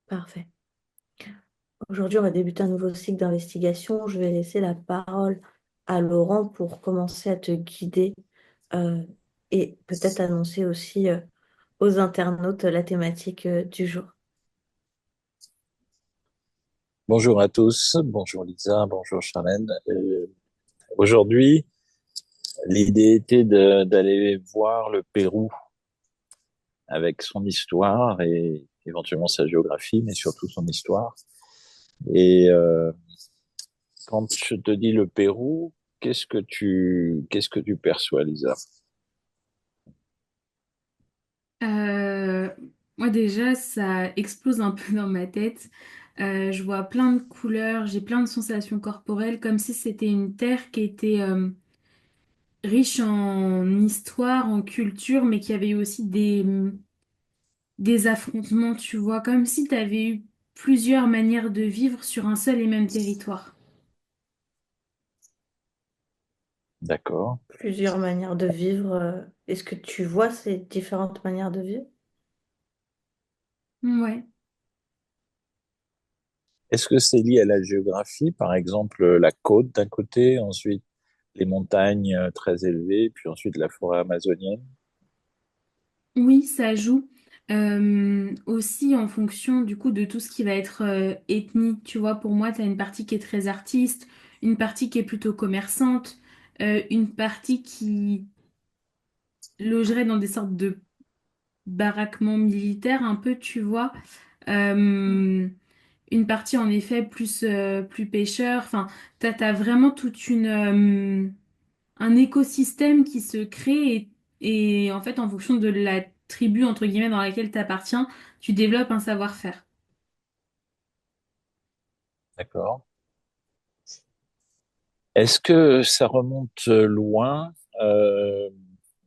Parfait. Aujourd'hui, on va débuter un nouveau cycle d'investigation. Je vais laisser la parole à Laurent pour commencer à te guider euh, et peut-être annoncer aussi aux internautes la thématique du jour. Bonjour à tous, bonjour Lisa, bonjour Charlène. Aujourd'hui, l'idée était d'aller voir le Pérou avec son histoire et éventuellement sa géographie, mais surtout son histoire. Et quand je te dis le Pérou, qu'est-ce que tu perçois, Lisa? Euh, Moi déjà, ça explose un peu dans ma tête. Je vois plein de couleurs, j'ai plein de sensations corporelles, comme si c'était une terre qui était riche en histoire, en culture, mais qui avait eu aussi des affrontements, tu vois, comme si tu avais eu plusieurs manières de vivre sur un seul et même territoire. D'accord. Plusieurs manières de vivre. Est-ce que tu vois ces différentes manières de vivre? Ouais. Est-ce que c'est lié à la géographie, par exemple la côte d'un côté, ensuite les montagnes très élevées, puis ensuite la forêt amazonienne? Oui, ça joue. Aussi en fonction du coup de tout ce qui va être ethnie. Tu vois, pour moi, tu as une partie qui est très artiste, une partie qui est plutôt commerçante, une partie qui logerait dans des sortes de baraquements militaires un peu, tu vois. Euh, une partie en effet plus pêcheur. Enfin, t'as vraiment toute un écosystème qui se crée et en fait, en fonction de la tribu, entre guillemets, dans laquelle tu appartiens, tu développes un savoir-faire. D'accord. Est-ce que ça remonte loin, euh,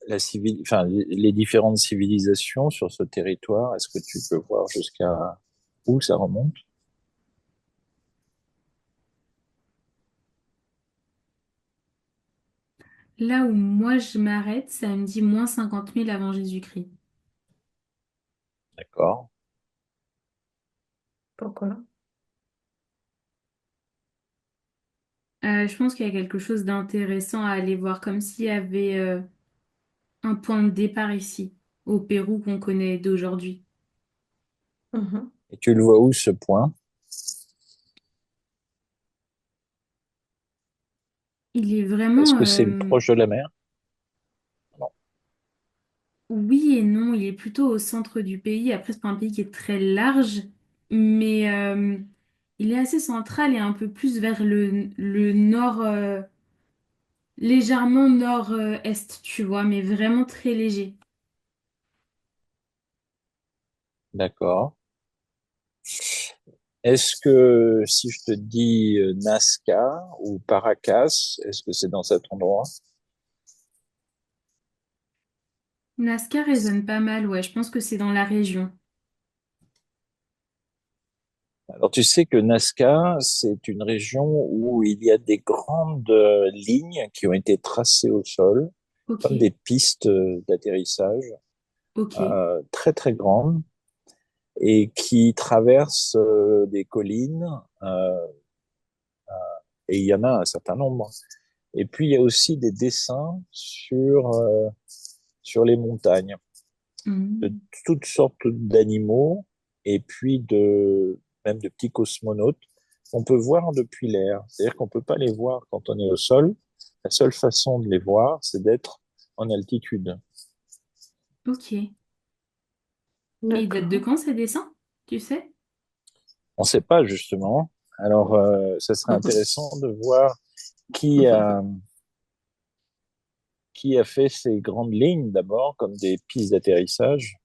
enfin, les différentes civilisations sur ce territoire? Est-ce que tu peux voir jusqu'à où ça remonte? Là où moi je m'arrête, ça me dit moins 50 000 avant Jésus-Christ. D'accord. Pourquoi? Je pense qu'il y a quelque chose d'intéressant à aller voir, comme s'il y avait un point de départ ici, au Pérou qu'on connaît d'aujourd'hui. Mhm. Et tu le vois où ce point? Il est Est-ce vraiment, que c'est proche de la mer? Non. oui et non, il est plutôt au centre du pays. Après, c'est pas un pays qui est très large, mais il est assez central et un peu plus vers le nord, légèrement nord-est, tu vois, mais vraiment très léger. D'accord. Est-ce que si je te dis Nazca ou Paracas, est-ce que c'est dans cet endroit? Nazca résonne pas mal, ouais, je pense que c'est dans la région. Alors, tu sais que Nazca, c'est une région où il y a des grandes lignes qui ont été tracées au sol, Ok, comme des pistes d'atterrissage ok. très très grandes et qui traversent des collines. euh, et il y en a un certain nombre. Et puis, il y a aussi des dessins sur les montagnes de Hmm. toutes sortes d'animaux et puis même de petits cosmonautes qu'on peut voir depuis l'air. C'est-à-dire qu'on ne peut pas les voir quand on est au sol. La seule façon de les voir, c'est d'être en altitude. Ok. Et il date de D'accord. quand ces dessins, tu sais? On ne sait pas justement. Alors, ça serait intéressant de voir qui a, qui a fait ces grandes lignes d'abord, comme des pistes d'atterrissage,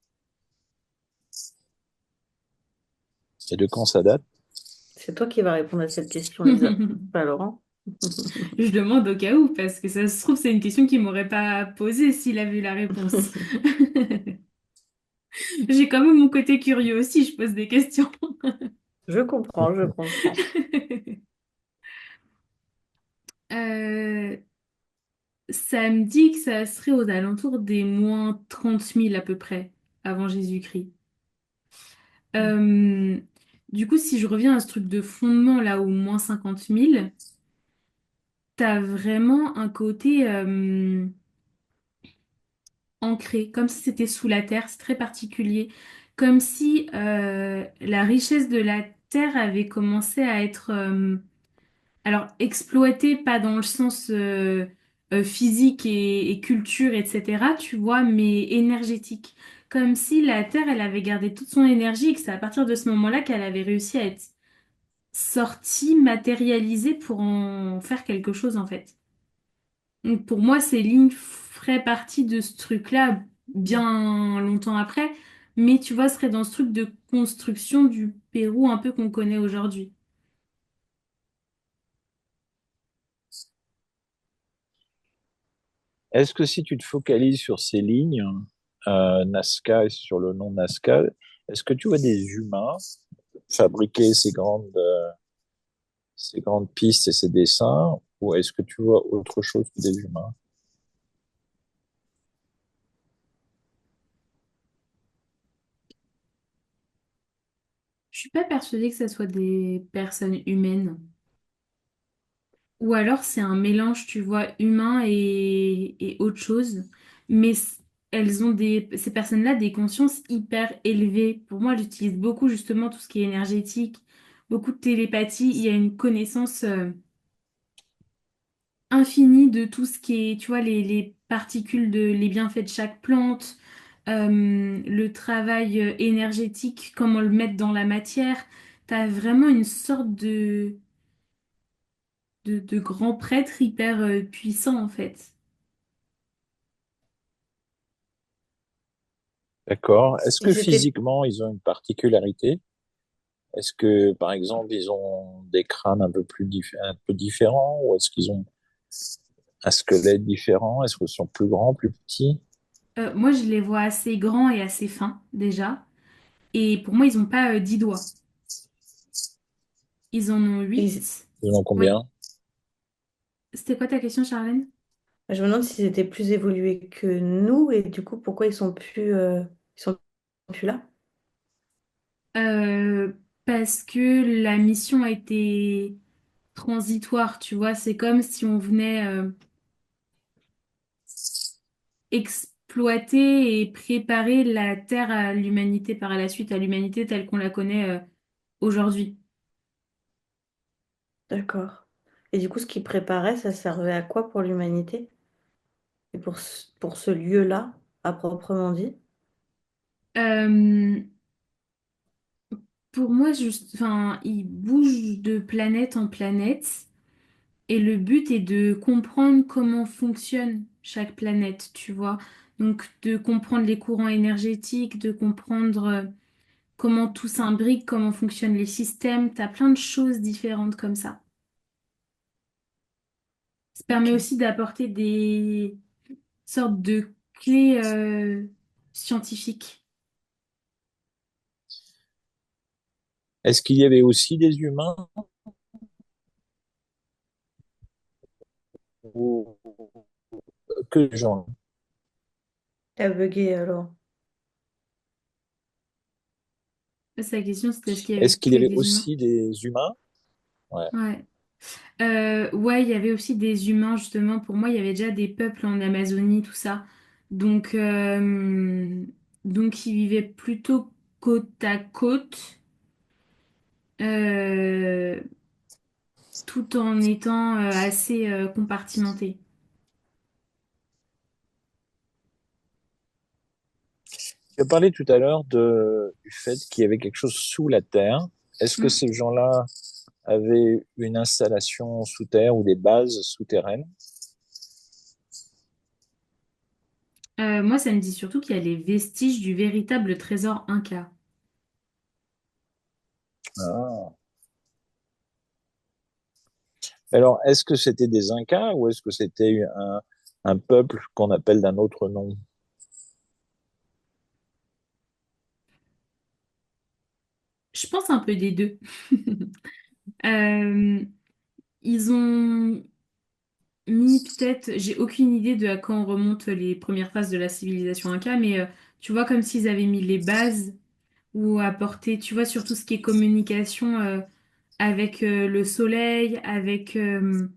et de quand ça date. C'est toi qui vas répondre à cette question, Lisa, pas Laurent. Je demande au cas où, parce que ça se trouve, c'est une question qu'il m'aurait pas posée s'il avait eu la réponse. J'ai quand même mon côté curieux aussi, je pose des questions. Je comprends, je comprends. Euh, Ça me dit que ça serait aux alentours des moins 30 000 à peu près, avant Jésus-Christ. Euh, Du coup, si je reviens à ce truc de fondement, là, au moins 50 000, t'as vraiment un côté ancré, comme si c'était sous la terre, c'est très particulier. Comme si la richesse de la terre avait commencé à être alors, exploiter, pas dans le sens physique et culture, etc., tu vois, mais énergétique. Comme si la Terre, elle avait gardé toute son énergie et que c'est à partir de ce moment-là qu'elle avait réussi à être sortie, matérialisée pour en faire quelque chose, en fait. Donc, pour moi, ces lignes feraient partie de ce truc-là bien longtemps après, mais tu vois, serait dans ce truc de construction du Pérou un peu qu'on connaît aujourd'hui. Est-ce que si tu te focalises sur ces lignes, Nazca et sur le nom Nazca, est-ce que tu vois des humains fabriquer ces grandes pistes et ces dessins, ou est-ce que tu vois autre chose que des humains? Je suis pas persuadée que ça soit des personnes humaines. Ou alors c'est un mélange, tu vois, humain et autre chose. Mais elles ont ces personnes-là des consciences hyper élevées. Pour moi, j'utilise beaucoup justement tout ce qui est énergétique, beaucoup de télépathie. Il y a une connaissance infinie de tout ce qui est, tu vois, les particules les bienfaits de chaque plante, le travail énergétique, comment le mettre dans la matière. T'as vraiment une sorte de grand prêtre hyper puissant en fait. D'accord. Est-ce que Ils étaient, physiquement, ils ont une particularité? Est-ce que, par exemple, ils ont des crânes un peu différents, ou est-ce qu'ils ont un squelette différent? Est-ce qu'ils sont plus grands, plus petits? Moi, je les vois assez grands et assez fins déjà. Et pour moi, ils n'ont pas 10 doigts. Ils en ont ils- 8. Ils en ont Oui. combien? C'était quoi ta question, Charlène? je me demande s'ils étaient plus évolués que nous et du coup, pourquoi ils sont plus là. Euh, Parce que la mission a été transitoire, tu vois. C'est comme si on venait exploiter et préparer la Terre à l'humanité par la suite, à l'humanité telle qu'on la connaît aujourd'hui. D'accord. Et du coup, ce qu'ils préparaient, ça servait à quoi pour l'humanité? Et pour ce lieu-là, à proprement dit? Euh, pour moi, juste, enfin, ils bougent de planète en planète et le but est de comprendre comment fonctionne chaque planète, tu vois. Donc, de comprendre les courants énergétiques, de comprendre comment tout s'imbrique, comment fonctionnent les systèmes. T'as plein de choses différentes comme ça. Ça permet Ok. aussi d'apporter des sortes de clés scientifiques. Est-ce qu'il y avait aussi des humains, ou que des gens? T'as bugué alors. Sa question, c'était est-ce qu'il y Est-ce avait qu'il y que avait des humains? aussi des humains? Ouais. Ouais. Ouais, il y avait aussi des humains, justement. Pour moi, il y avait déjà des peuples en Amazonie, tout ça. Donc, donc ils vivaient plutôt côte à côte, euh, tout en étant assez compartimentés. Tu as parlé tout à l'heure du fait qu'il y avait quelque chose sous la terre. Est-ce que Mm. ces gens-là avaient une installation sous terre ou des bases souterraines? Moi, ça me dit surtout qu'il y a les vestiges du véritable trésor Inca. Ah. Alors, est-ce que c'était des Incas, ou est-ce que c'était un peuple qu'on appelle d'un autre nom? Je pense un peu des deux. Euh, Ils ont mis peut-être, j'ai aucune idée de à quand remontent les premières phases de la civilisation Inca, mais tu vois, comme s'ils avaient mis les bases ou apporter, tu vois, sur tout ce qui est communication avec le soleil, avec le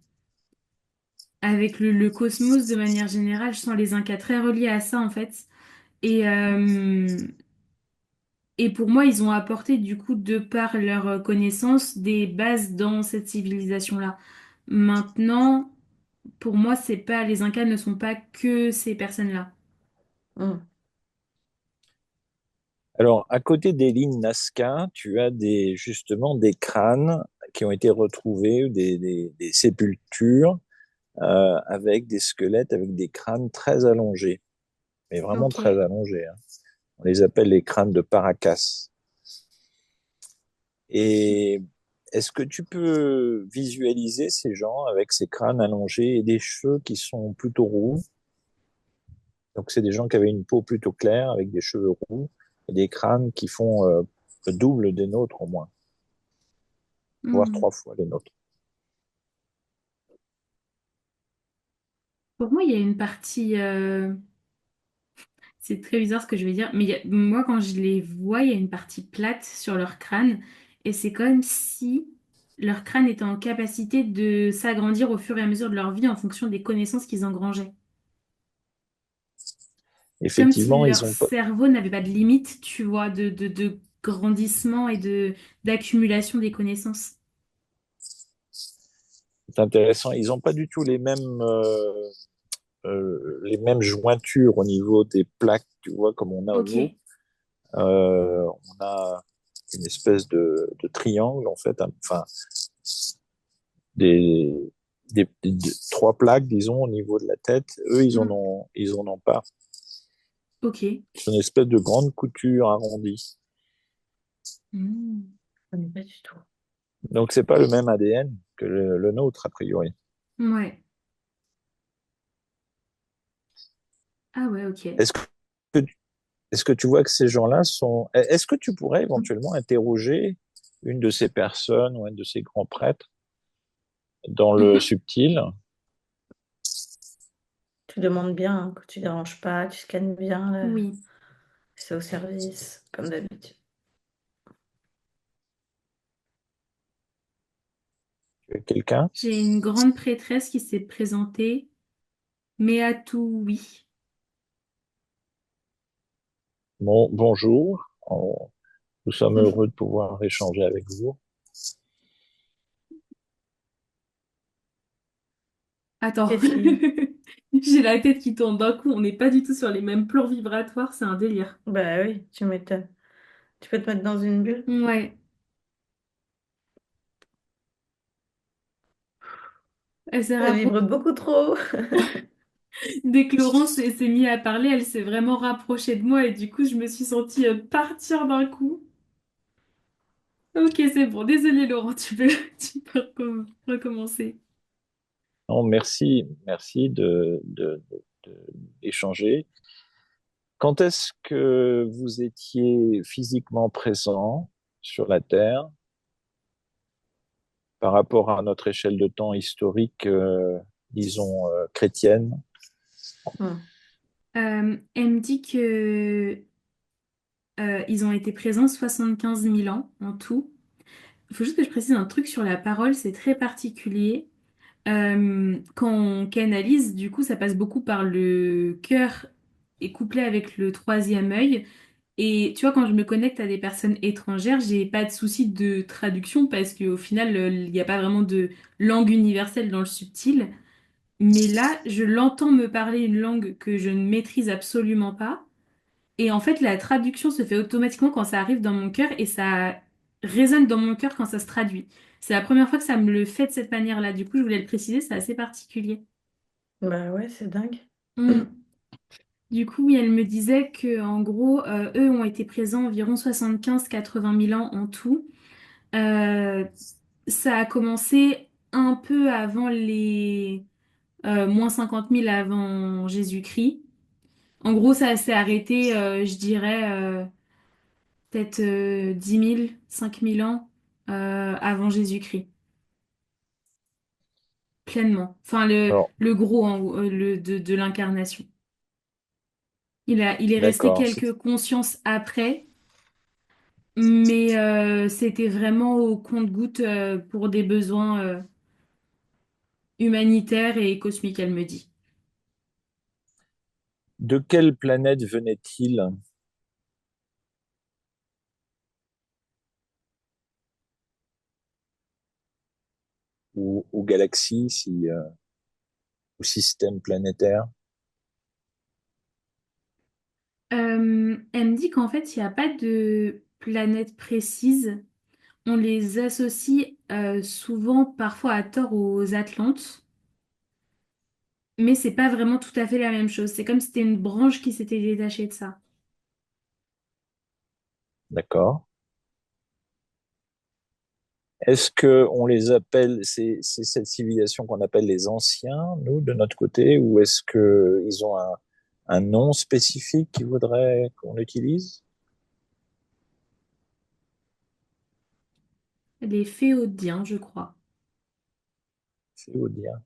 cosmos de manière générale. Je sens les Incas très reliés à ça en fait. Et, euh, et pour moi, ils ont apporté du coup, de par leur connaissance, des bases dans cette civilisation-là. Maintenant, pour moi, c'est pas, les Incas ne sont pas que ces personnes-là. Mm. Alors, à côté des lignes Nazca, tu as justement des crânes qui ont été retrouvés, des sépultures avec des squelettes, avec des crânes très allongés, mais vraiment Ok. très allongés, hein. On les appelle les crânes de Paracas. Et est-ce que tu peux visualiser ces gens avec ces crânes allongés et des cheveux qui sont plutôt roux? Donc, c'est des gens qui avaient une peau plutôt claire avec des cheveux roux et des crânes qui font le double des nôtres au moins, voire Hmm. 3 fois les nôtres. Pour moi, il y a une partie, c'est très bizarre ce que je vais dire, mais moi, quand je les vois, il y a une partie plate sur leur crâne, et c'est comme si leur crâne était en capacité de s'agrandir au fur et à mesure de leur vie en fonction des connaissances qu'ils engrangeaient. Comme si Effectivement, leur ils ont pas. cerveau n'avait pas de limite, tu vois, de grandissement et d'accumulation des connaissances. C'est intéressant. Ils n'ont pas du tout les mêmes jointures au niveau des plaques, tu vois, comme on a nous. Ok, On a une espèce de triangle, en fait, enfin, des, trois plaques, disons, au niveau de la tête. Eux, hmm, ils en ont pas. ok. C'est une espèce de grande couture arrondie. Hmm. Je connais pas du tout. Donc, c'est pas le même ADN que le nôtre, a priori. Ouais. Ah ouais, ok. Est-ce que, est-ce que tu vois que ces gens-là sont... Est-ce que tu pourrais éventuellement interroger une de ces personnes ou un de ces grands prêtres dans le Mhm. subtil? Tu demandes bien, hein, que tu déranges pas, tu scannes bien, là. Oui. C'est au service, comme d'habitude. Quelqu'un? J'ai une grande prêtresse qui s'est présentée, mais à tout oui. Bon, bonjour. Nous sommes heureux de pouvoir échanger avec vous. Attends, Qu'est-ce qui... j'ai la tête qui tourne d'un coup. On n'est pas du tout sur les mêmes plans vibratoires, c'est un délire. Bah oui, tu m'étonnes. Tu peux te mettre dans une bulle? Ouais. Elle s'est Elle rapprochée. vibre beaucoup trop. Dès que Laurence s'est mis à parler, elle s'est vraiment rapprochée de moi et du coup, je me suis sentie partir d'un coup. Ok, c'est bon. Désolée, Laurent, tu peux recommencer. Non, merci, merci d'échanger. Quand est-ce que vous étiez physiquement présent sur la Terre par rapport à notre échelle de temps historique, disons, chrétienne? Hmm. Elle me dit que ils ont été présents 75 000 ans en tout. Il faut juste que je précise un truc sur la parole, c'est très particulier. Quand on canalise, du coup, ça passe beaucoup par le cœur et couplé avec le troisième œil. Et tu vois, quand je me connecte à des personnes étrangères, j'ai pas de souci de traduction parce qu'au final, il n'y a pas vraiment de langue universelle dans le subtil. Mais là, je l'entends me parler une langue que je ne maîtrise absolument pas. Et en fait, la traduction se fait automatiquement quand ça arrive dans mon cœur et ça résonne dans mon cœur quand ça se traduit. C'est la première fois que ça me le fait de cette manière-là. Du coup, je voulais le préciser, c'est assez particulier. Bah ouais, c'est dingue. Hmm. Du coup, oui, elle me disait que en gros, eux ont été présents environ 75 000 à 80 000 ans en tout. Euh, Ça a commencé un peu avant les moins 50 000 avant Jésus-Christ. En gros, ça s'est arrêté, je dirais, peut-être 10 000, 5 000 ans avant Jésus-Christ, pleinement. Enfin, Alors, le gros de l'incarnation. Il est resté d'accord. quelques consciences après. c'était vraiment au compte-gouttes pour des besoins humanitaires et cosmiques, elle me dit. De quelle planète venait-il ou galaxie, si, ou système planétaire? Elle me dit qu'en fait, il n'y a pas de planète précise. On les associe souvent, parfois à tort, aux Atlantes, mais c'est pas vraiment tout à fait la même chose. C'est comme si c'était une branche qui s'était détachée de ça. D'accord. Est-ce que on les appelle, c'est cette civilisation qu'on appelle les anciens, nous, de notre côté, ou est-ce que ils ont un nom spécifique qu'ils voudraient qu'on utilise? Les Féodiens, je crois. C'est vous dire.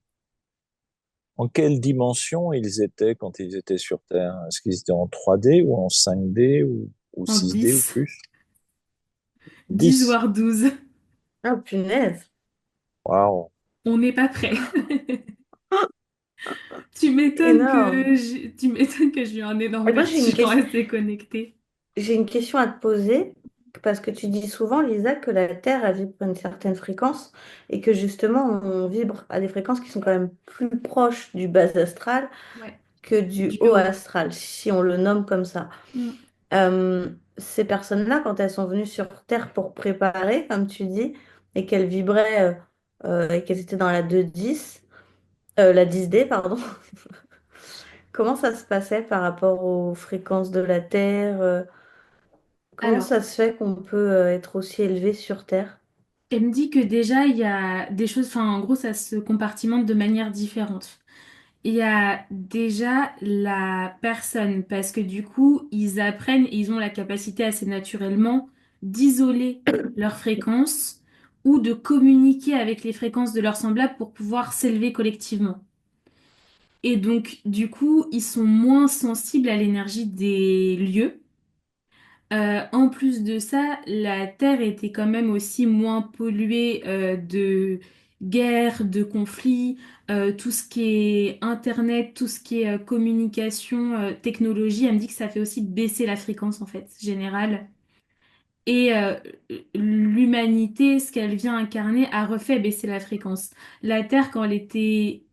En quelle dimension ils étaient quand ils étaient sur Terre? Est-ce qu'ils étaient en 3D ou en 5D ou En 6D ou 10, plus? 10 10. voire 12. Ah, punaise. Waouh. On n'est pas prêt. Énorme. Tu m'étonnes que j'ai eu un énorme Et moi, vertige quand elle s'est connectée. j'ai une question à te poser, parce que tu dis souvent, Lisa, que la Terre, elle vibre à une certaine fréquence et que justement, on vibre à des fréquences qui sont quand même plus proches du bas astral Ouais, que du du haut haut. astral, si on le nomme comme ça. Mm. Ces personnes-là, quand elles sont venues sur Terre pour préparer, comme tu dis, et qu'elles vibraient et qu'elles étaient dans la 210, la 10D, pardon, comment ça se passait par rapport aux fréquences de la Terre? Comment Alors, ça se fait qu'on peut être aussi élevé sur Terre? elle me dit que déjà, il y a des choses, enfin, en gros, ça se compartimente de manière différente. Il y a déjà la personne, parce que du coup, ils apprennent et ils ont la capacité assez naturellement d'isoler leurs fréquences ou de communiquer avec les fréquences de leurs semblables pour pouvoir s'élever collectivement. Et donc, du coup, ils sont moins sensibles à l'énergie des lieux. En plus de ça, la Terre était quand même aussi moins polluée de guerres, de conflits, tout ce qui est Internet, tout ce qui est communication, technologie. Elle me dit que ça fait aussi baisser la fréquence en fait générale. Et l'humanité, ce qu'elle vient incarner, a refait baisser la fréquence. La Terre, quand elle était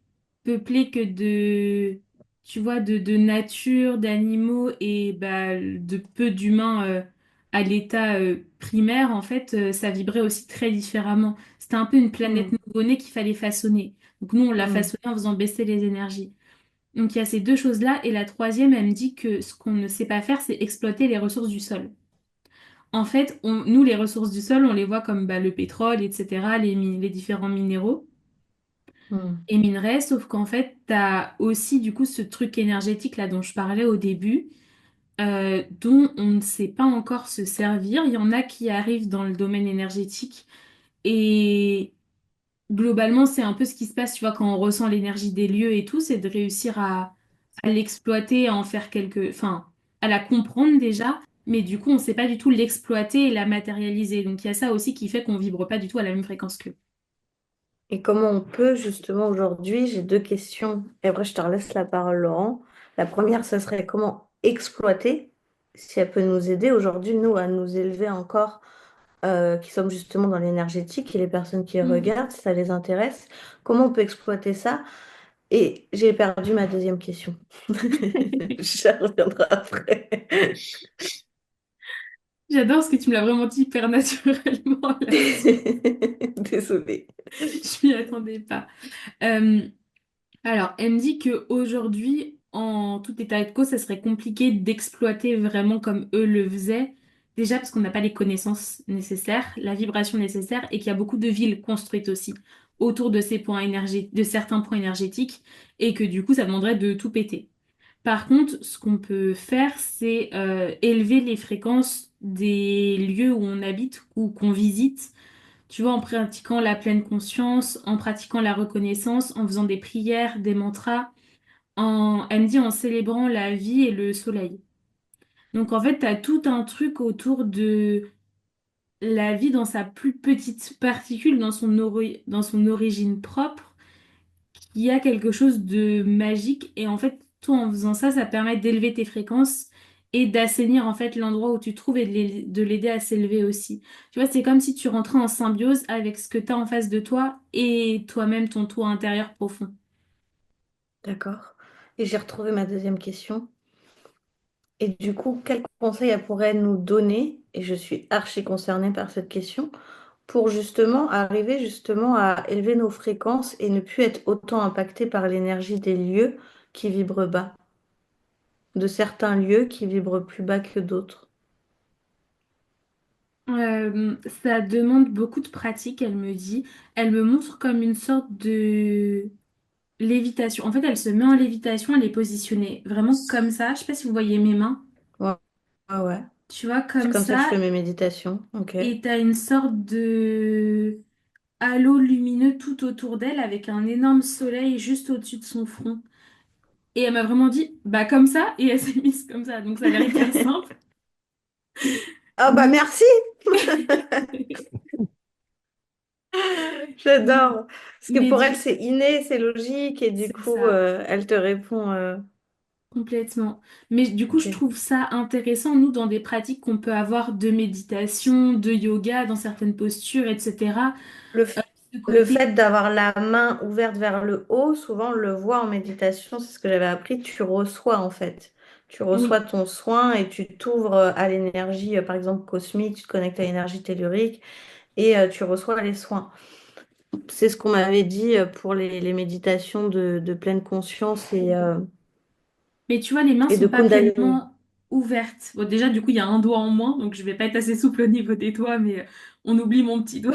peuplée que de, tu vois, de nature, d'animaux et bah, de peu d'humains à l'état primaire, en fait, ça vibrait aussi très différemment. C'était un peu une planète Hmm, nouveau-née qu'il fallait façonner. Donc nous, on l'a hmm. façonnée en faisant baisser les énergies. Donc il y a ces deux choses-là. Et la troisième, elle me dit que ce qu'on ne sait pas faire, c'est exploiter les ressources du sol. En fait, nous, les ressources du sol, on les voit comme bah, le pétrole, etc., les différents minéraux Hmm. et minerais, sauf qu'en fait, tu as aussi du coup ce truc énergétique là dont je parlais au début, dont on ne sait pas encore se servir. Il y en a qui arrivent dans le domaine énergétique et globalement, c'est un peu ce qui se passe, tu vois, quand on ressent l'énergie des lieux et tout, c'est de réussir à l'exploiter, à en faire quelque, enfin, à la comprendre déjà, mais du coup, on ne sait pas du tout l'exploiter et la matérialiser. Donc, il y a ça aussi qui fait qu'on vibre pas du tout à la même fréquence qu'eux. Et comment on peut justement aujourd'hui, j'ai deux questions, et après je te relaisse la parole, Laurent. La première, ce serait comment exploiter, si elle peut nous aider aujourd'hui, nous, à nous élever encore, qui sommes justement dans l'énergétique, et les personnes qui Mm. regardent, si ça les intéresse, comment on peut exploiter ça? Et j'ai perdu ma deuxième question. Je reviendrai après. J'adore parce que tu me l'as vraiment dit hyper naturellement là. Désolée. Je m'y attendais pas. Euh, Alors, elle me dit qu'aujourd'hui, en tout état de cause, ça serait compliqué d'exploiter vraiment comme eux le faisaient. Déjà parce qu'on n'a pas les connaissances nécessaires, la vibration nécessaire, et qu'il y a beaucoup de villes construites aussi autour de ces points de certains points énergétiques, et que du coup, ça demanderait de tout péter. Par contre, ce qu'on peut faire, c'est élever les fréquences des lieux où on habite ou qu'on visite, tu vois, en pratiquant la pleine conscience, en pratiquant la reconnaissance, en faisant des prières, des mantras, elle me dit en célébrant la vie et le soleil. Donc en fait, tu as tout un truc autour de la vie dans sa plus petite particule, dans son origine propre, il y a quelque chose de magique. Et en fait, toi, en faisant ça, ça permet d'élever tes fréquences et d'assainir en fait l'endroit où tu te trouves et de l'aider à s'élever aussi. Tu vois, c'est comme si tu rentrais en symbiose avec ce que tu as en face de toi et toi-même, ton toi intérieur profond. D'accord. Et j'ai retrouvé ma deuxième question. Et du coup, quel conseil elle pourrait nous donner, et je suis archi concernée par cette question, pour justement arriver justement à élever nos fréquences et ne plus être autant impacté par l'énergie des lieux qui vibrent bas, de certains lieux qui vibrent plus bas que d'autres. Ça demande beaucoup de pratique, elle me dit. Elle me montre comme une sorte de lévitation. En fait, elle se met en lévitation, elle est positionnée vraiment comme ça. Je sais pas si vous voyez mes mains. Ouais, ouais, ouais. Tu vois, C'est comme comme ça que je ça. fais mes méditations. Ok. Et t'as une sorte de halo lumineux tout autour d'elle avec un énorme soleil juste au-dessus de son front. Et elle m'a vraiment dit, bah comme ça, et elle s'est mise comme ça. Donc ça a l'air hyper simple. Ah bah Mais merci, j'adore. Parce que mais pour elle, du c'est inné, c'est logique, et du c'est coup, ça. elle te répond. Complètement. Mais du coup, je Ok. trouve ça intéressant, nous, dans des pratiques qu'on peut avoir de méditation, de yoga, dans certaines postures, etc. Le, Euh, f- Ce le côté, fait d'avoir la main ouverte vers le haut, souvent on le voit en méditation, c'est ce que j'avais appris, tu reçois en fait. Tu reçois oui. ton soin et tu t'ouvres à l'énergie, par exemple cosmique, tu te connectes à l'énergie tellurique et tu reçois les soins. C'est ce qu'on m'avait dit pour les méditations de pleine conscience Mais tu vois, les mains et de sont pas Kundalini. pleinement ouvertes. Bon, déjà, du coup, il y a un doigt en moins, donc je vais pas être assez souple au niveau des doigts, mais on oublie mon petit doigt.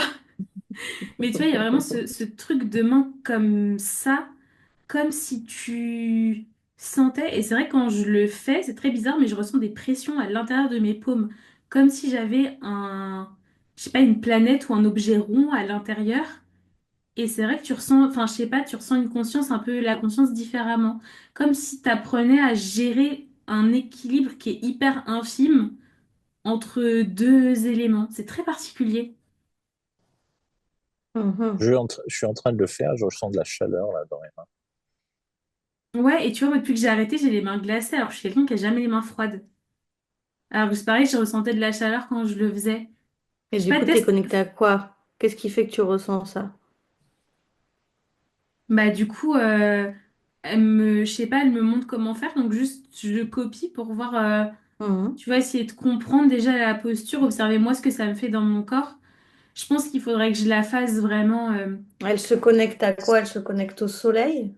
Mais tu vois, il y a vraiment ce truc de main comme ça, comme si tu sentais, et c'est vrai, quand je le fais, c'est très bizarre, mais je ressens des pressions à l'intérieur de mes paumes, comme si j'avais je sais pas, une planète ou un objet rond à l'intérieur. Et c'est vrai que tu ressens, enfin, je sais pas, tu ressens une conscience, un peu la conscience différemment. Comme si tu apprenais à gérer un équilibre qui est hyper infime entre deux éléments. C'est très particulier. Mhm. Je suis en train de le faire, je ressens de la chaleur là dans les mains. Ouais, et tu vois, moi, depuis que j'ai arrêté, j'ai les mains glacées, alors je suis quelqu'un qui a jamais les mains froides. Alors que c'est pareil, je ressentais de la chaleur quand je le faisais. Et Je sais du pas, coup, tu es test. connecté à quoi? Qu'est-ce qui fait que tu ressens ça? Bah, du coup, je sais pas, elle me montre comment faire, donc juste, je copie pour voir, Mhm. tu vois, essayer de comprendre déjà la posture, observer moi ce que ça me fait dans mon corps. Je pense qu'il faudrait que je la fasse vraiment. Elle se connecte à quoi? Elle se connecte au soleil?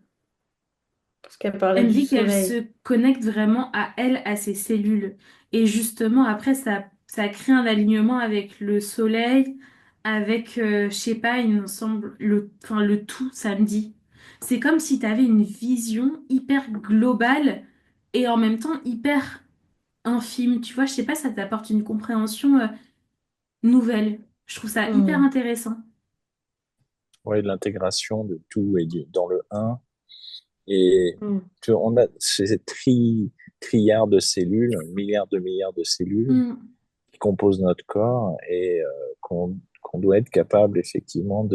Parce qu'elle parlait Elle me du dit qu'elle soleil. se connecte vraiment à elle, à ses cellules. Et justement, après, ça crée un alignement avec le soleil, avec, je sais pas, il me semble, enfin, le tout, ça me dit. C'est comme si tu avais une vision hyper globale et en même temps hyper infime. Tu vois, je sais pas, ça t'apporte une compréhension, nouvelle. Je trouve ça hyper Mhm. intéressant. Oui, l'intégration de tout et dans le un. Et Mhm. on a ces trilliards de cellules, milliards de cellules Mm. qui composent notre corps et qu'on doit être capable effectivement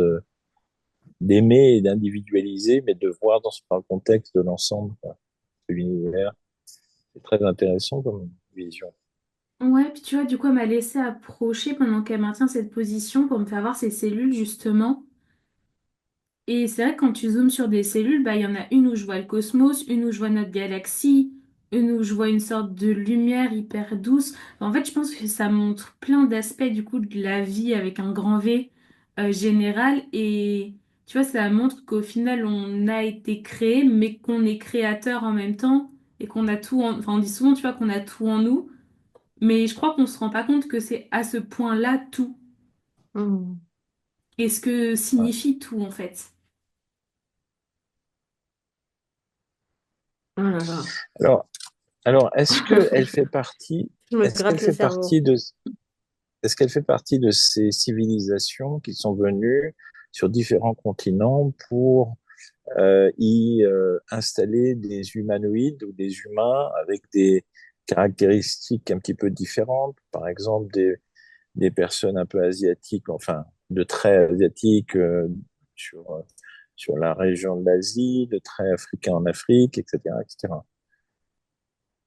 d'aimer et d'individualiser, mais de voir dans le contexte de l'ensemble quoi, de l'univers. C'est très intéressant comme vision. Ouais, puis tu vois, du coup, elle m'a laissé approcher pendant qu'elle maintient cette position pour me faire voir ses cellules, justement. Et c'est vrai que quand tu zoomes sur des cellules, bah, il y en a une où je vois le cosmos, une où je vois notre galaxie, une où je vois une sorte de lumière hyper douce. En fait, je pense que ça montre plein d'aspects, du coup, de la vie avec un grand V, général. Et tu vois, ça montre qu'au final, on a été créé, mais qu'on est créateur en même temps et qu'on a tout enfin, on dit souvent, tu vois, qu'on a tout en nous. Mais je crois qu'on se rend pas compte que c'est à ce point-là tout. Mhm. Et ce que Ouais. signifie tout, en fait. Oh là là. Alors, alors, Je me est-ce qu'elle gratte le fait cerveau. partie est-ce qu'elle fait partie de ces civilisations qui sont venues sur différents continents pour y installer des humanoïdes ou des humains avec des caractéristiques un petit peu différentes, par exemple des personnes un peu asiatiques, enfin, de traits asiatiques sur, euh, sur la région de l'Asie, de traits africains en Afrique, etc., etc.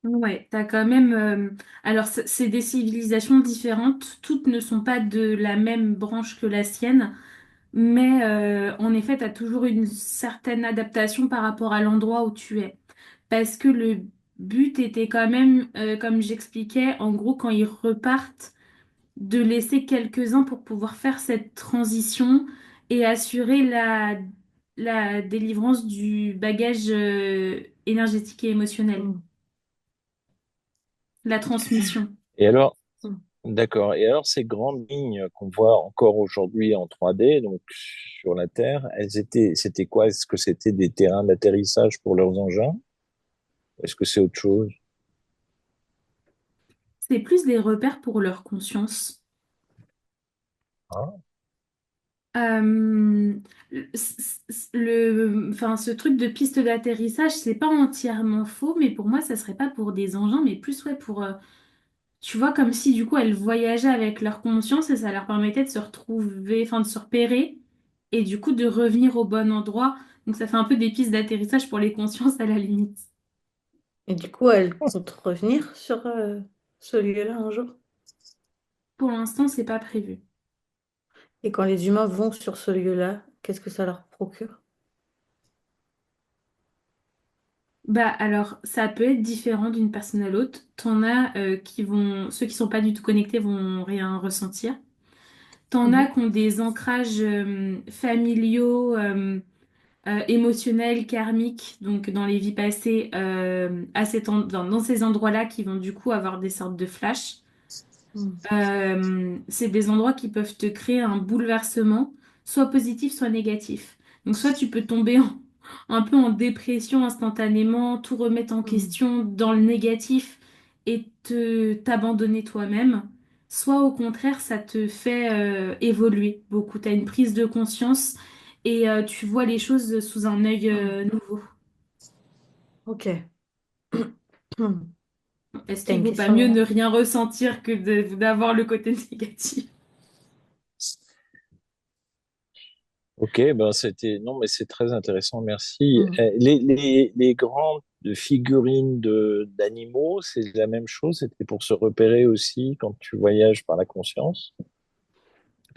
Ouais, t'as quand même. Alors, c'est des civilisations différentes. Toutes ne sont pas de la même branche que la sienne, mais en effet, t'as toujours une certaine adaptation par rapport à l'endroit où tu es. Parce que le but était quand même, comme j'expliquais, en gros, quand ils repartent, de laisser quelques-uns pour pouvoir faire cette transition et assurer la délivrance du bagage énergétique et émotionnel, Mm. la transmission. Et alors, Mm. d'accord. Et alors, ces grandes lignes qu'on voit encore aujourd'hui en 3D, donc sur la Terre, c'était quoi? Est-ce que c'était des terrains d'atterrissage pour leurs engins? Est-ce que c'est autre chose? C'est plus des repères pour leur conscience. Hein. Euh, enfin, ce truc de piste d'atterrissage, c'est pas entièrement faux, mais pour moi, ça serait pas pour des engins, mais plus ouais, pour, tu vois, comme si du coup elles voyageaient avec leur conscience et ça leur permettait de se retrouver, enfin de se repérer et du coup de revenir au bon endroit. Donc ça fait un peu des pistes d'atterrissage pour les consciences à la limite. Et du coup, elle compte revenir sur ce lieu-là un jour. Pour l'instant, c'est pas prévu. Et quand les humains vont sur ce lieu-là, qu'est-ce que ça leur procure? Bah alors, ça peut être différent d'une personne à l'autre. T'en as qui vont, ceux qui sont pas du tout connectés vont rien ressentir. T'en as Mhm. qui ont des ancrages familiaux, émotionnels, karmiques, donc dans les vies passées, dans ces endroits-là qui vont du coup avoir des sortes de flashs. Mm. C'est des endroits qui peuvent te créer un bouleversement, soit positif, soit négatif. Donc soit tu peux tomber un peu en dépression instantanément, tout remettre en Mm. question dans le négatif et t'abandonner toi-même. Soit au contraire, ça te fait évoluer beaucoup. Tu as une prise de conscience et tu vois les choses sous un œil Mm. nouveau. Ok. Est-ce T'as qu'il une vaut pas mieux ne question? rien ressentir que d'avoir le côté négatif? Ok, ben c'était non, mais c'est très intéressant, merci. Mm. Les grandes figurines de d'animaux, c'est la même chose. C'était pour se repérer aussi quand tu voyages par la conscience.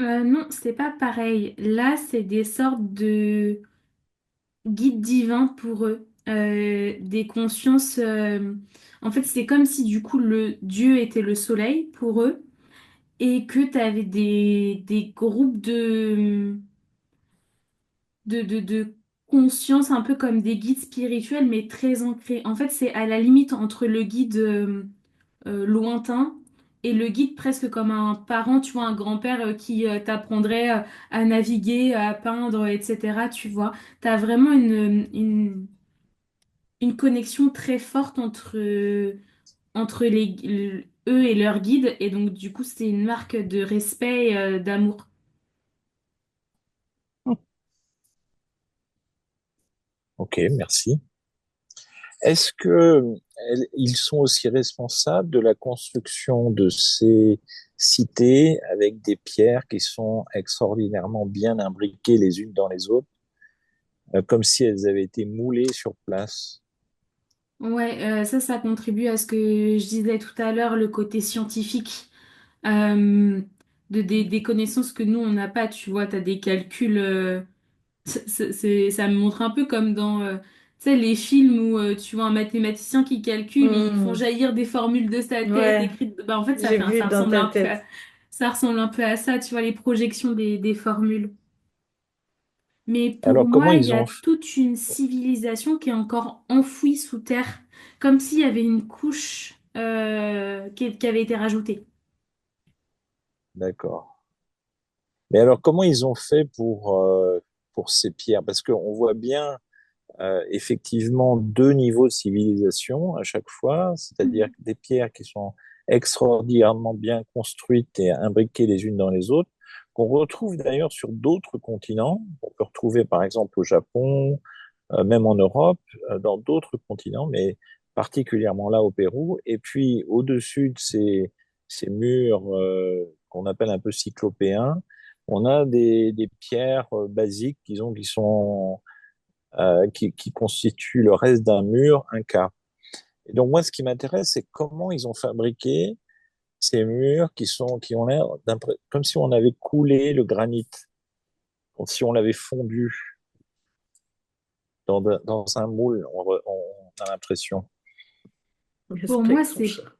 Non, c'est pas pareil. Là, c'est des sortes de guides divins pour eux, des consciences. En fait, c'est comme si du coup le Dieu était le soleil pour eux et que tu avais des groupes de conscience un peu comme des guides spirituels, mais très ancrés. En fait, c'est à la limite entre le guide lointain et le guide presque comme un parent, tu vois, un grand-père qui t'apprendrait à naviguer, à peindre, etc. Tu vois, t'as vraiment une connexion très forte entre eux et leur guide, et donc du coup, c'est une marque de respect et d'amour. Ok, merci. Est-ce que ils sont aussi responsables de la construction de ces cités avec des pierres qui sont extraordinairement bien imbriquées les unes dans les autres, comme si elles avaient été moulées sur place? Ouais, ça contribue à ce que je disais tout à l'heure, le côté scientifique euh, des connaissances que nous, on n'a pas, tu vois, tu as des calculs, ça me montre un peu comme dans, tu sais, les films où tu vois un mathématicien qui calcule, ils font Mm. jaillir des formules de sa tête Ouais, écrites, bah en fait, j'ai vu ça dans ressemble ta un peu tête. ça ressemble un peu à ça, tu vois, les projections des formules. Mais pour Alors, comment moi, il y ils a ont... toute une civilisation qui est encore enfouie sous terre, comme s'il y avait une couche qui avait été rajoutée. D'accord. Mais alors, comment ils ont fait pour ces pierres? Parce qu'on voit bien effectivement deux niveaux de civilisation à chaque fois, c'est-à-dire Mhm. des pierres qui sont extraordinairement bien construites et imbriquées les unes dans les autres, qu'on retrouve d'ailleurs sur d'autres continents. On peut retrouver par exemple au Japon, même en Europe, dans d'autres continents, mais particulièrement là au Pérou. Et puis au-dessus de ces murs qu'on appelle un peu cyclopéens. On a des pierres basiques, disons, qui constituent le reste d'un mur, un quart. Et donc moi, ce qui m'intéresse, c'est comment ils ont fabriqué ces murs qui ont l'air comme si on avait coulé le granit, comme si on l'avait fondu dans un moule. On a l'impression. Pour moi, Respecte ton c'est... chat.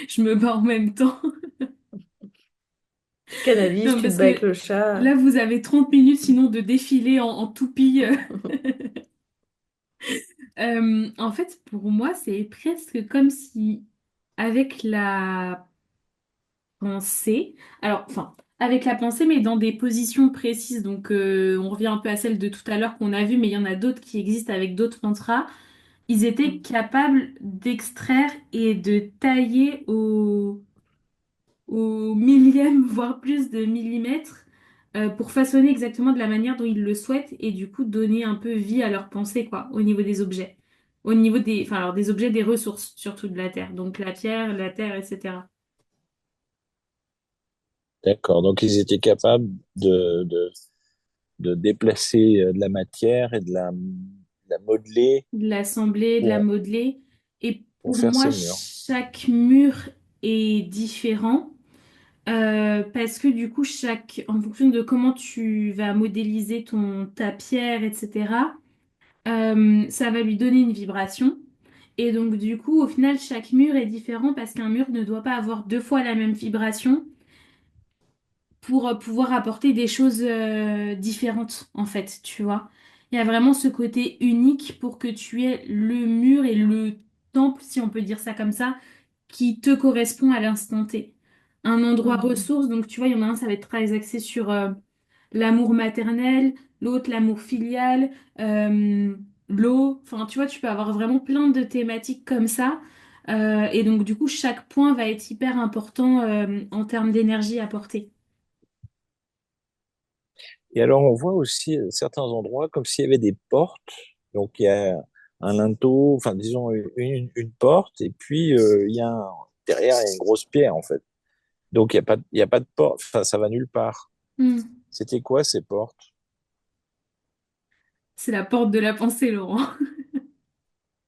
Je me bats en même temps. Cannabis, Non, tu te parce bats avec que le chat. là, vous avez 30 minutes sinon de défiler en toupie. En fait, pour moi, c'est presque comme si, avec la pensée, alors, enfin, avec la pensée, mais dans des positions précises. Donc, on revient un peu à celle de tout à l'heure qu'on a vue, mais il y en a d'autres qui existent avec d'autres mantras. Ils étaient capables d'extraire et de tailler au millième, voire plus de millimètres, pour façonner exactement de la manière dont ils le souhaitent et du coup donner un peu vie à leur pensée, quoi, au niveau des objets. Au niveau des, enfin, alors des objets, des ressources, surtout de la Terre. Donc la terre, etc. D'accord. Donc ils étaient capables de déplacer de la matière et de la modeler De l'assembler, de la pour, modeler. Et pour pour faire moi, ces murs. chaque mur est différent. Parce que du coup, en fonction de comment tu vas modéliser ta pierre, etc., ça va lui donner une vibration. Et donc, du coup, au final, chaque mur est différent parce qu'un mur ne doit pas avoir deux fois la même vibration pour pouvoir apporter des choses différentes, en fait, tu vois. Il y a vraiment ce côté unique pour que tu aies le mur et le temple, si on peut dire ça comme ça, qui te correspond à l'instant T. Un endroit Mhm. ressource, donc tu vois, il y en a un, ça va être très axé sur l'amour maternel, l'autre l'amour filial, l'eau. Enfin, tu vois, tu peux avoir vraiment plein de thématiques comme ça. Et donc, du coup, chaque point va être hyper important en termes d'énergie apportée. Et alors on voit aussi certains endroits comme s'il y avait des portes. Donc il y a un linteau, enfin disons une porte, et puis derrière il y a une grosse pierre en fait. Donc il y a pas de porte, enfin ça va nulle part. Hmm. C'était quoi ces portes? C'est la porte de la pensée, Laurent.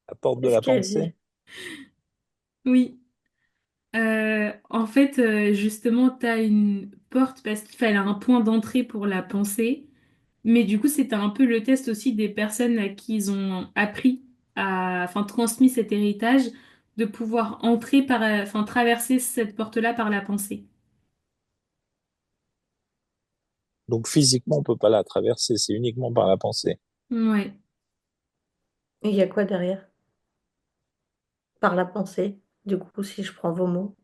La porte de Qu'est-ce la qu'elle pensée? dit? Oui. En fait, justement, tu as une porte parce qu'il fallait un point d'entrée pour la pensée. Mais du coup, c'était un peu le test aussi des personnes à qui ils ont appris enfin, transmis cet héritage, de pouvoir entrer enfin, traverser cette porte-là par la pensée. Donc physiquement on peut pas la traverser, c'est uniquement par la pensée. Ouais. Et il y a quoi derrière? Par la pensée, du coup, si je prends vos mots.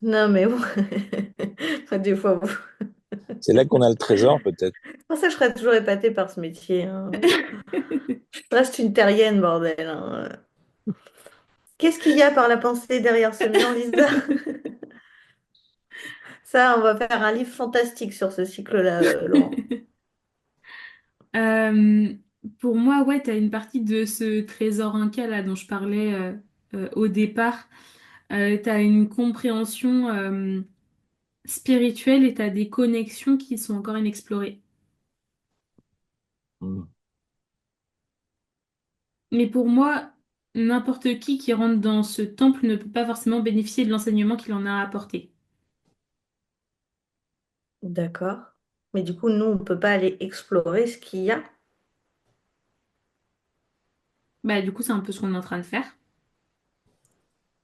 Non, mais bon. Enfin, des fois, vous. C'est là qu'on a le trésor peut-être. C'est pour ça que je serais toujours épatée par ce métier, hein. Je reste une terrienne, bordel, hein. Qu'est-ce qu'il y a par la pensée derrière ce mur, Lisa? Ça, on va faire un livre fantastique sur ce cycle-là, Laurent. Euh, pour moi, ouais, tu as une partie de ce trésor Inca là dont je parlais au départ. Tu as une compréhension spirituelle et tu as des connexions qui sont encore inexplorées. Hmm. Mais pour moi, n'importe qui rentre dans ce temple ne peut pas forcément bénéficier de l'enseignement qu'il en a apporté. D'accord. Mais du coup, nous, on ne peut pas aller explorer ce qu'il y a. Bah, du coup, c'est un peu ce qu'on est en train de faire.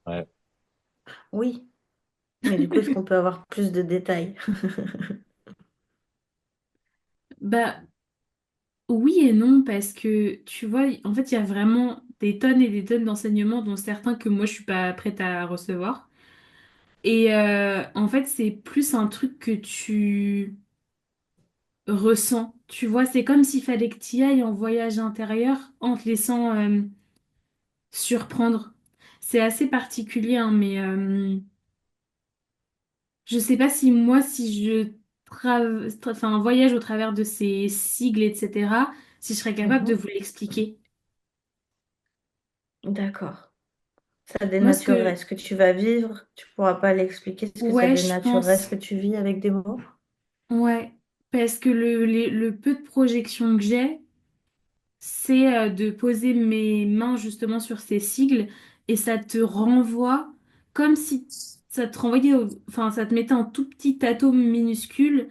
Ouais. Oui. Mais du coup, est-ce qu'on peut avoir plus de détails? Bah, oui et non, parce que tu vois, en fait, il y a vraiment des tonnes et des tonnes d'enseignements, dont certains que moi, je suis pas prête à recevoir. Et en fait, c'est plus un truc que tu ressens. Tu vois, c'est comme s'il fallait que tu y ailles en voyage intérieur en te laissant surprendre. C'est assez particulier, hein, mais je sais pas si moi, si je enfin, voyage au travers de ces sigles, etc., si je serais capable de Mhm. vous l'expliquer. D'accord. Ça Moi, ce dénaturerait que, ce que tu vas vivre. Tu pourras pas l'expliquer ce que ça ouais, je dénaturerait ce pense, que tu vis avec des mots. ouais, parce que le peu de projection que j'ai, c'est de poser mes mains justement sur ces sigles et ça te renvoie comme si ça te renvoyait, enfin, ça te mettait en tout petit atome minuscule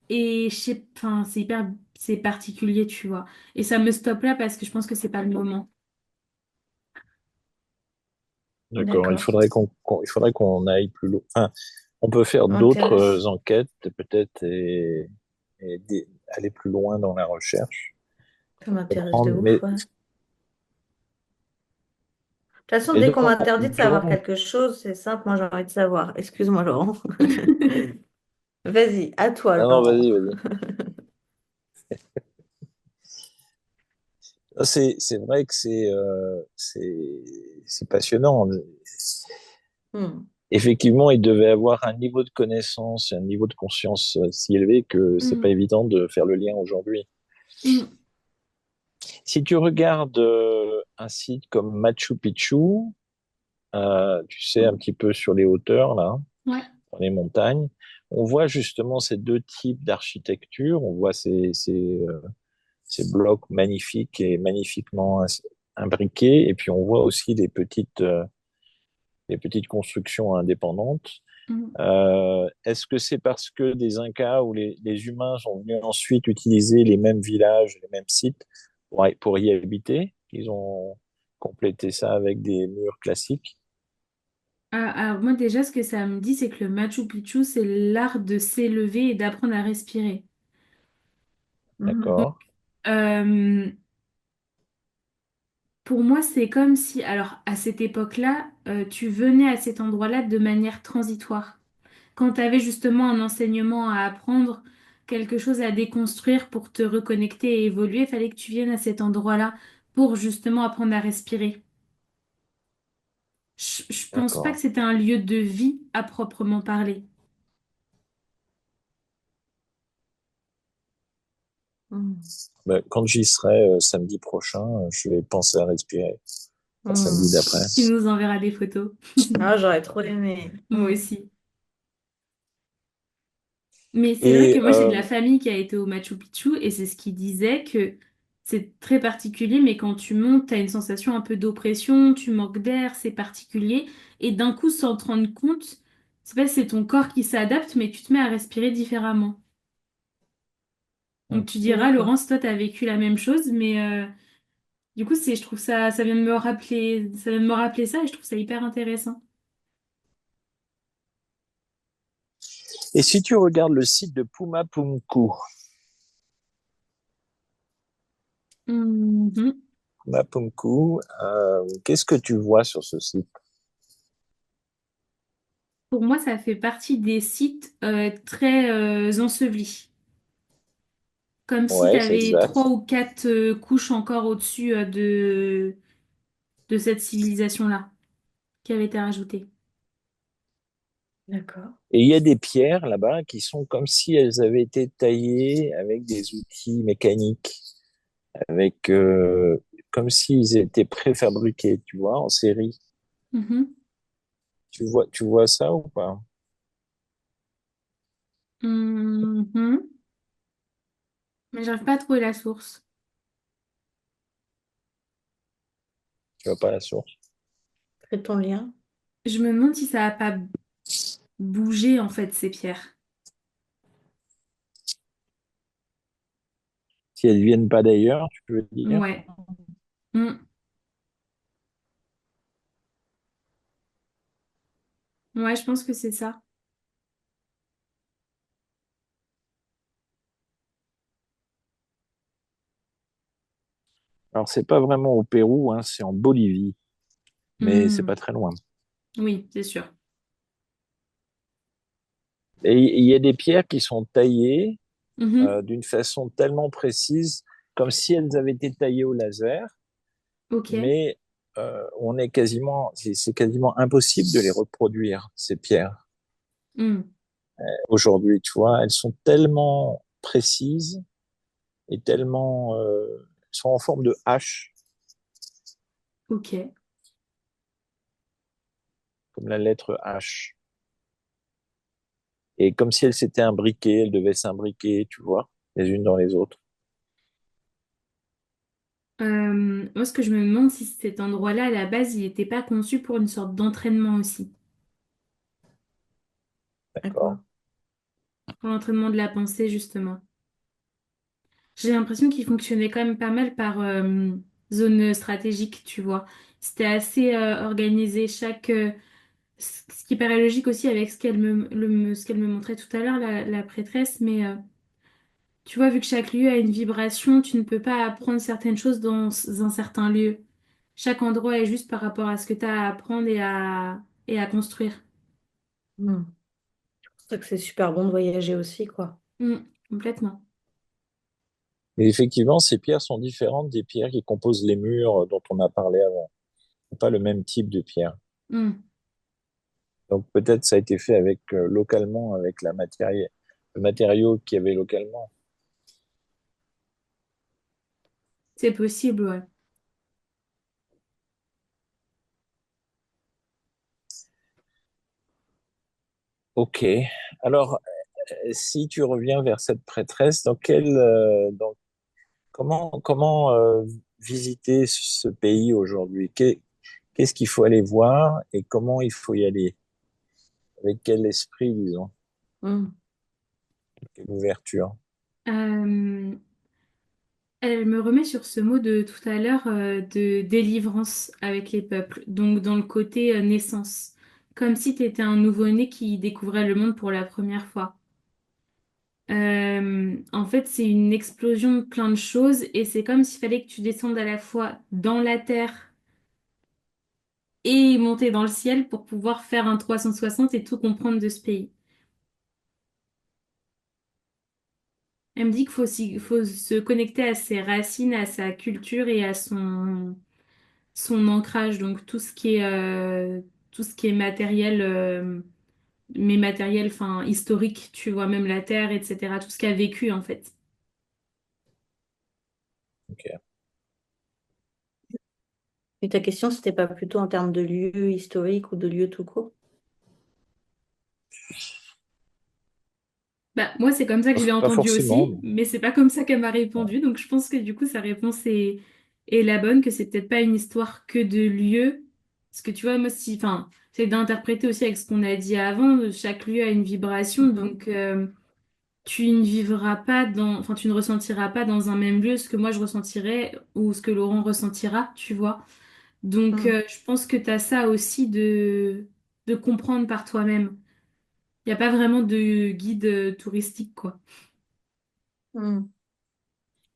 et je sais, enfin, c'est hyper, c'est particulier, tu vois. Et ça me stoppe là parce que je pense que c'est pas le moment. D'accord. D'accord. Il faudrait qu'on aille plus loin. Enfin, on peut faire Ça d'autres m'intéresse. enquêtes peut-être et aller plus loin dans la recherche, Ça m'intéresse de comprendre. ouf, ouais. De toute façon, Mais dès qu'on donc, m'interdit de savoir donc, quelque chose, c'est simple, moi j'ai envie de savoir. Excuse-moi, Laurent. Vas-y, à toi, ah non, Laurent. vas-y, vas-y. C'est vrai que c'est passionnant. Hmm. Effectivement, il devait avoir un niveau de connaissance, un niveau de conscience si élevé que c'est pas Mm, évident de faire le lien aujourd'hui. mm, Si tu regardes un site comme Machu Picchu, tu sais, un mm. petit peu sur les hauteurs, là, Ouais. dans les montagnes, on voit justement ces deux types d'architecture. On voit ces blocs magnifiques et magnifiquement imbriqués. Et puis, on voit aussi des petites constructions indépendantes. Mm. Est-ce que c'est parce que des Incas ou les humains sont venus ensuite utiliser les mêmes villages, les mêmes sites pour y habiter? Ils ont complété ça avec des murs classiques, Alors moi déjà ce que ça me dit c'est que le Machu Picchu c'est l'art de s'élever et d'apprendre à respirer. Donc d'accord? euh, pour moi c'est comme si alors à cette époque-là tu venais à cet endroit-là de manière transitoire. Quand tu avais justement un enseignement à apprendre, quelque chose à déconstruire pour te reconnecter et évoluer, il fallait que tu viennes à cet endroit-là pour justement apprendre à respirer. Je pense pas que D'accord. c'était un lieu de vie à proprement parler. Hmm. Ben, quand j'y serai samedi prochain, je vais penser à respirer. Enfin, samedi Hmm. d'après. Tu nous enverras des photos. Ah, j'aurais trop aimé. Moi Hmm. aussi. Mais c'est vrai que Et moi j'ai de la famille qui a été au Machu Picchu et c'est ce qui disait que c'est très particulier, mais quand tu montes, t'as une sensation un peu d'oppression, tu manques d'air, c'est particulier. Et d'un coup, sans te rendre compte, c'est pas si c'est ton corps qui s'adapte, mais tu te mets à respirer différemment. Donc tu diras, D'accord. Laurence, toi t'as vécu la même chose, mais du coup je trouve ça, ça vient de me rappeler, ça vient de me rappeler ça et je trouve ça hyper intéressant. et si tu regardes le site de Pumapunku, Mhm. Pumapunku, qu'est-ce que tu vois sur ce site? Pour moi, ça fait partie des sites très ensevelis. Comme si tu Ouais, c'est avais exact. trois ou quatre couches encore au-dessus de cette civilisation-là qui avait été rajoutée. D'accord. Et il y a des pierres là-bas qui sont comme si elles avaient été taillées avec des outils mécaniques, avec comme s'ils étaient préfabriqués, tu vois, en série. Mhm. Tu vois ça ou pas? Mhm. Mais j'arrive pas à trouver la source. Tu vois pas la source? Fais ton lien. Je me demande si ça a pas bougé en fait ces pierres. Si elles viennent pas d'ailleurs, tu peux dire. Ouais. Mm. Ouais, je pense que c'est ça. Alors c'est pas vraiment au Pérou, hein, c'est en Bolivie, mais c'est pas Mm. très loin. Oui, c'est sûr. Et il y a des pierres qui sont taillées Mhm. d'une façon tellement précise, comme si elles avaient été taillées au laser, Ok. mais on est quasiment, c'est quasiment impossible de les reproduire, ces pierres. Mm. Aujourd'hui, tu vois, elles sont tellement précises et tellement, elles sont en forme de hache. Ok. comme la lettre H. Et comme si elles s'étaient imbriquées, elles devaient s'imbriquer, tu vois, les unes dans les autres. Moi, ce que je me demande, si cet endroit-là, à la base, il n'était pas conçu pour une sorte d'entraînement aussi, À quoi? D'accord. pour l'entraînement de la pensée, justement. J'ai l'impression qu'il fonctionnait quand même pas mal par zone stratégique, tu vois. C'était assez organisé. Ce qui paraît logique aussi avec ce qu'elle me montrait tout à l'heure, la prêtresse, mais tu vois, vu que chaque lieu a une vibration, tu ne peux pas apprendre certaines choses dans un certain lieu. Chaque endroit est juste par rapport à ce que tu as à apprendre et à construire. Hmm. C'est pour ça que c'est super bon de voyager aussi, quoi. Complètement. Et effectivement, ces pierres sont différentes des pierres qui composent les murs dont on a parlé avant. C'est pas le même type de pierre. Mm. Donc peut-être ça a été fait avec localement avec le matériau qu'il y avait localement. C'est possible, ouais. Ok. Alors si tu reviens vers cette prêtresse, comment visiter ce pays aujourd'hui? Qu'est-ce qu'il faut aller voir et comment il faut y aller? Avec quel esprit, disons, Hmm. quelle ouverture? Euh, Elle me remet sur ce mot de tout à l'heure de délivrance avec les peuples, donc dans le côté naissance, comme si tu étais un nouveau-né qui découvrait le monde pour la première fois. En fait, c'est une explosion de plein de choses et c'est comme s'il fallait que tu descendes à la fois dans la terre et monter dans le ciel pour pouvoir faire un 360 et tout comprendre de ce pays. Elle me dit qu'il faut se connecter à ses racines, à sa culture et à son ancrage, donc tout ce qui est matériel, mais matériel, enfin historique, tu vois, même la terre, etc., tout ce qui a vécu en fait. Ok. Et ta question, c'était pas plutôt en termes de lieux historiques ou de lieux tout court? Bah, moi, c'est comme ça que je l'ai Pas entendu forcément. aussi, mais c'est pas comme ça qu'elle m'a Ouais. répondu, donc je pense que du coup, sa réponse est la bonne, que c'est peut-être pas une histoire que de lieux, parce que tu vois, moi, si, enfin, c'est d'interpréter aussi avec ce qu'on a dit avant, chaque lieu a une vibration, Mhm. donc tu ne vivras pas enfin, tu ne ressentiras pas dans un même lieu ce que moi je ressentirais ou ce que Laurent ressentira, tu vois. Donc, Hmm. je pense que tu as ça aussi de comprendre par toi-même. Il n'y a pas vraiment de guide touristique, quoi. Hmm.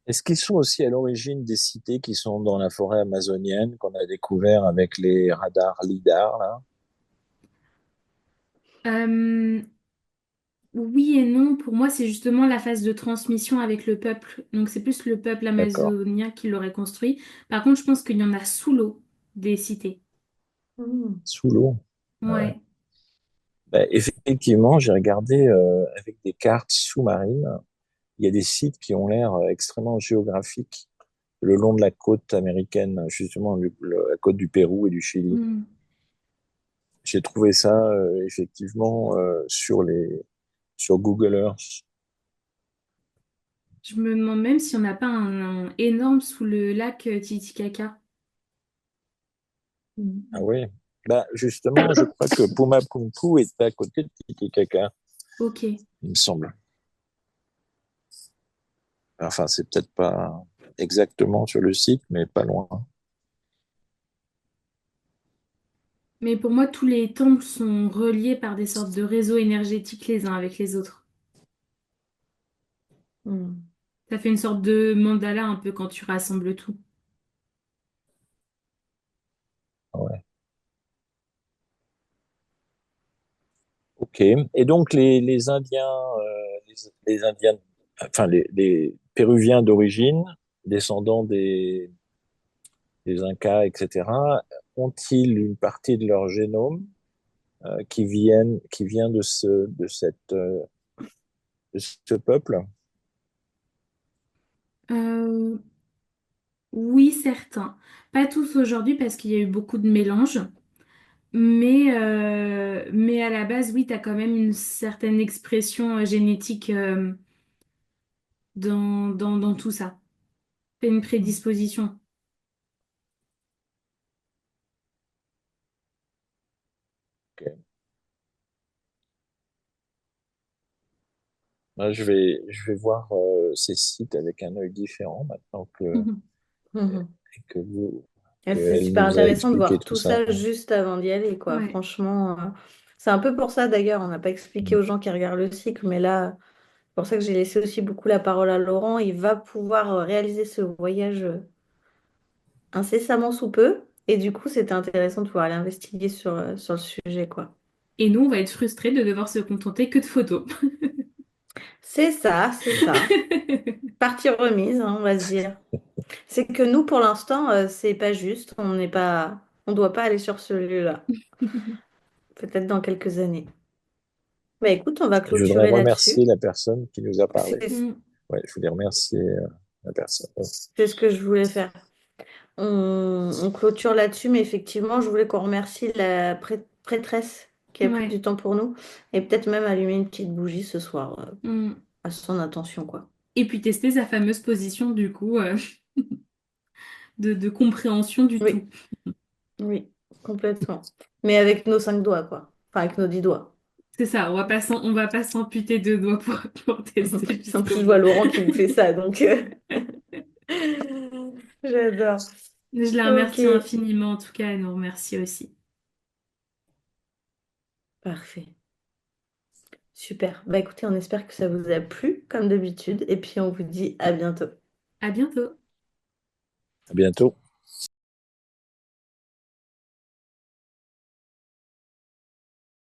Est-ce qu'ils sont aussi à l'origine des cités qui sont dans la forêt amazonienne qu'on a découvert avec les radars LIDAR, là? Euh, oui et non, pour moi, c'est justement la phase de transmission avec le peuple. Donc, c'est plus le peuple D'accord. amazonien qui l'aurait construit. Par contre, je pense qu'il y en a sous l'eau des cités. Hmm. Sous l'eau. Ah ouais. Ouais. Bah, effectivement, j'ai regardé avec des cartes sous-marines. Il y a des sites qui ont l'air extrêmement géographiques le long de la côte américaine, justement la côte du Pérou et du Chili. Hmm. J'ai trouvé ça effectivement sur Google Earth. Je me demande même s'il n'y en a pas un énorme sous le lac Titicaca. Hmm. Ah oui. Bah justement, je crois que Pumapunku est à côté de Titicaca, Ok. il me semble. Enfin, c'est peut-être pas exactement sur le site, mais pas loin. Mais pour moi, tous les temples sont reliés par des sortes de réseaux énergétiques les uns avec les autres. Hmm. Ça fait une sorte de mandala un peu quand tu rassembles tout. Ouais. Ok. Et donc les Indiens, les Indiens, enfin les Péruviens d'origine, descendants des Incas, etc., ont-ils une partie de leur génome qui vient de ce peuple? Euh, oui, certains. Pas tous aujourd'hui parce qu'il y a eu beaucoup de mélanges. Mais à la base, oui, tu as quand même une certaine expression génétique dans tout ça. T'as une prédisposition. Ok. Moi, je vais voir ces sites avec un œil différent maintenant Mhm. que vous, Et c'est qu'elle super nous a intéressant de expliqué voir tout tout ça. ça juste avant d'y aller, quoi. Ouais. Franchement, c'est un peu pour ça d'ailleurs, on n'a pas expliqué Mm. aux gens qui regardent le cycle, mais là, c'est pour ça que j'ai laissé aussi beaucoup la parole à Laurent. Il va pouvoir réaliser ce voyage incessamment sous peu. Et du coup, c'était intéressant de pouvoir aller investiguer sur le sujet, quoi. Et nous, on va être frustrés de devoir se contenter que de photos. C'est ça, c'est ça. Partie remise, hein, on va se dire. C'est que nous, pour l'instant, c'est pas juste. On n'est pas, on doit pas aller sur ce lieu-là. Peut-être dans quelques années. Bah écoute, on va Je voudrais clôturer remercier là-dessus. la personne qui nous a parlé. C'est Mm. Ouais, je voulais remercier la personne. c'est ce que je voulais faire. On clôture là-dessus, mais effectivement, je voulais qu'on remercie la prêtresse qui a pris Ouais. du temps pour nous et peut-être même allumer une petite bougie ce soir Mm. à son intention, quoi. Et puis tester sa fameuse position, du coup, de compréhension du Oui, tout. oui, complètement. Mais avec nos 5 doigts, quoi. Enfin, avec nos 10 doigts. C'est ça, on va pas s'amputer de doigts pour tester En plus, jusqu'au je vois bout. Laurent qui me fait ça, donc j'adore. Je la Ok, remercie infiniment, en tout cas, elle nous remercie aussi. parfait. Super. Bah écoutez, on espère que ça vous a plu, comme d'habitude, et puis on vous dit à bientôt. À bientôt. À bientôt.